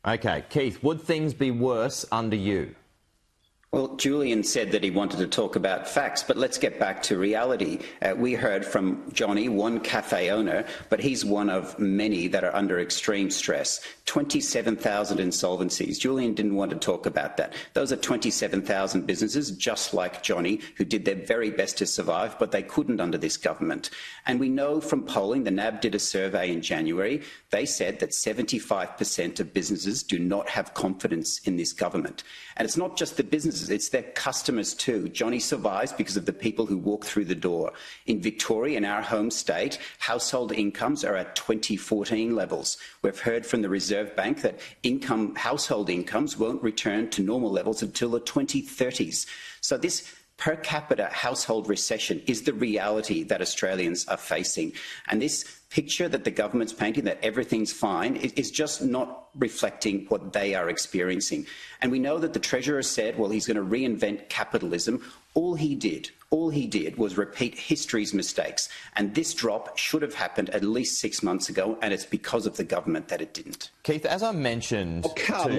Okay, Keith, would things be worse under you? Well, Julian said that he wanted to talk about facts, but let's get back to reality. We heard from Johnny, one cafe owner, but he's one of many that are under extreme stress. 27,000 insolvencies. Julian didn't want to talk about that. Those are 27,000 businesses, just like Johnny, who did their very best to survive, but they couldn't under this government. And we know from polling, the NAB did a survey in January, they said that 75% of businesses do not have confidence in this government. And it's not just the businesses, it's their customers too. Johnny survives because of the people who walk through the door. In Victoria, in our home state, household incomes are at 2014 levels. We've heard from the Reserve Bank that household incomes won't return to normal levels until the 2030s. So this per capita household recession is the reality that Australians are facing. And this picture that the government's painting, that everything's fine, is just not reflecting what they are experiencing. And we know that the Treasurer said, well, he's going to reinvent capitalism. All he did was repeat history's mistakes. And this drop should have happened at least 6 months ago, and it's because of the government that it didn't. Keith, as I mentioned... Oh, come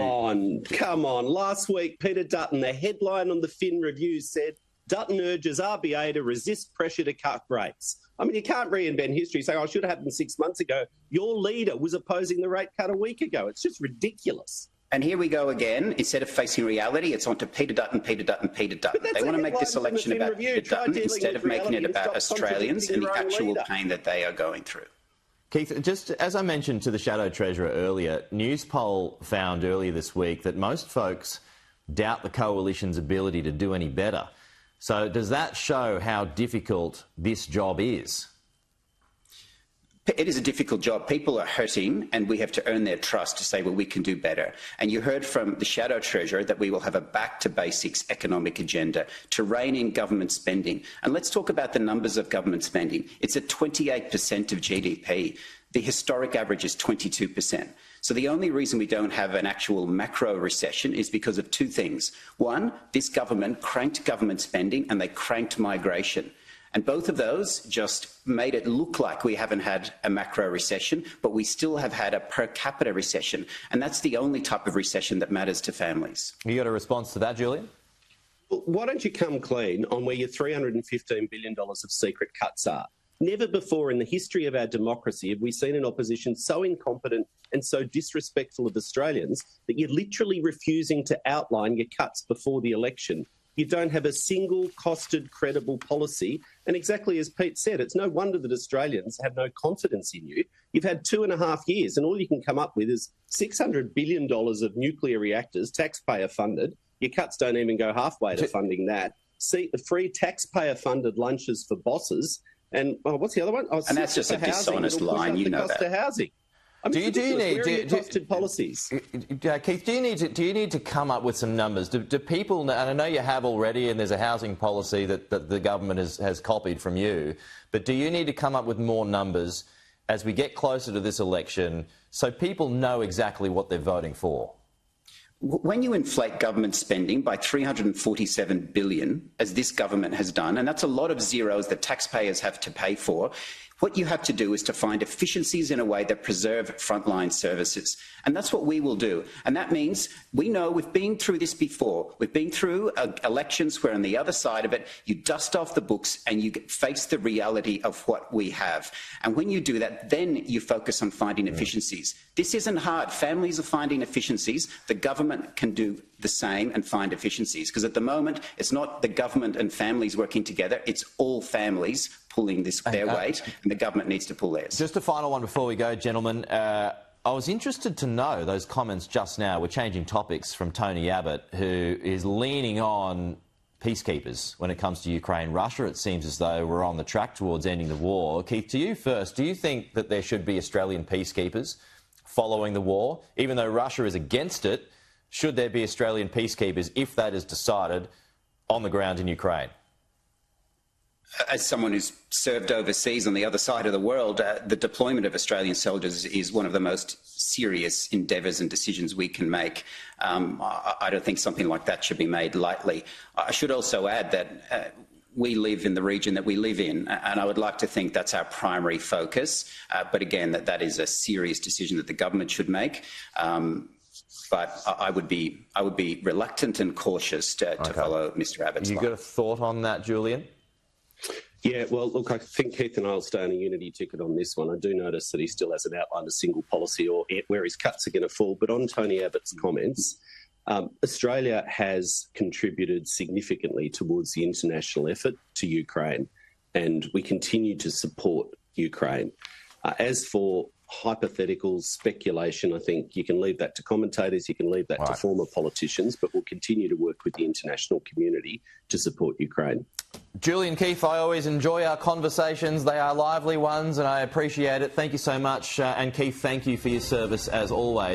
on. Last week, Peter Dutton, the headline on the Fin Review said, Dutton urges RBA to resist pressure to cut rates. I mean, you can't reinvent history, say, oh, it should have happened 6 months ago. Your leader was opposing the rate cut a week ago. It's just ridiculous. And here we go again. Instead of facing reality, it's on to Peter Dutton. They want to make this election about Peter Dutton instead of making it about Australians and the actual pain that they are going through. Keith, just as I mentioned to the Shadow Treasurer earlier, Newspoll found earlier this week that most folks doubt the Coalition's ability to do any better. So does that show how difficult this job is? It is a difficult job. People are hurting and we have to earn their trust to say, well, we can do better. And you heard from the Shadow Treasurer that we will have a back-to-basics economic agenda to rein in government spending. And let's talk about the numbers of government spending. It's at 28% of GDP. The historic average is 22%. So the only reason we don't have an actual macro recession is because of two things. One, this government cranked government spending and they cranked migration. And both of those just made it look like we haven't had a macro recession, but we still have had a per capita recession. And that's the only type of recession that matters to families. You got a response to that, Julian? Well, why don't you come clean on where your $315 billion of secret cuts are? Never before in the history of our democracy have we seen an opposition so incompetent and so disrespectful of Australians that you're literally refusing to outline your cuts before the election. You don't have a single costed, credible policy. And exactly as Pete said, it's no wonder that Australians have no confidence in you. You've had 2.5 years and all you can come up with is $600 billion of nuclear reactors, taxpayer funded. Your cuts don't even go halfway to funding that. See, free taxpayer-funded lunches for bosses. And what's the other one? And that's just a dishonest line, you know that. Cost of housing. I mean, do you need costed policies? Keith, do you need to come up with some numbers? Do people, and I know you have already, and there's a housing policy that the government has copied from you, but do you need to come up with more numbers as we get closer to this election so people know exactly what they're voting for? When you inflate government spending by $347 billion, as this government has done, and that's a lot of zeros that taxpayers have to pay for, what you have to do is to find efficiencies in a way that preserve frontline services. And that's what we will do. And that means we know we've been through this before. We've been through elections where on the other side of it, you dust off the books and you face the reality of what we have. And when you do that, then you focus on finding efficiencies. This isn't hard. Families are finding efficiencies. The government can do the same and find efficiencies. Because at the moment, it's not the government and families working together. It's all families pulling their weight, and the government needs to pull theirs. Just a final one before we go, gentlemen. I was interested to know those comments just now. We're changing topics from Tony Abbott, who is leaning on peacekeepers when it comes to Ukraine. Russia, it seems as though we're on the track towards ending the war. Keith, to you first, do you think that there should be Australian peacekeepers following the war? Even though Russia is against it, should there be Australian peacekeepers if that is decided on the ground in Ukraine? As someone who's served overseas on the other side of the world, the deployment of Australian soldiers is one of the most serious endeavours and decisions we can make. I don't think something like that should be made lightly. I should also add that we live in the region that we live in, and I would like to think that's our primary focus. But again, that is a serious decision that the government should make. but I would be reluctant and cautious to follow Mr. Abbott's You line. got a thought on that, Julian? Yeah, well, look, I think Keith and I will stay on a unity ticket on this one. I do notice that he still hasn't outlined a single policy or where his cuts are going to fall. But on Tony Abbott's comments, Australia has contributed significantly towards the international effort to Ukraine, and we continue to support Ukraine. As for hypothetical speculation, I think you can leave that to commentators, you can leave that to former politicians, but we'll continue to work with the international community to support Ukraine. Julian Keith, I always enjoy our conversations. They are lively ones and I appreciate it. Thank you so much. And Keith, thank you for your service as always.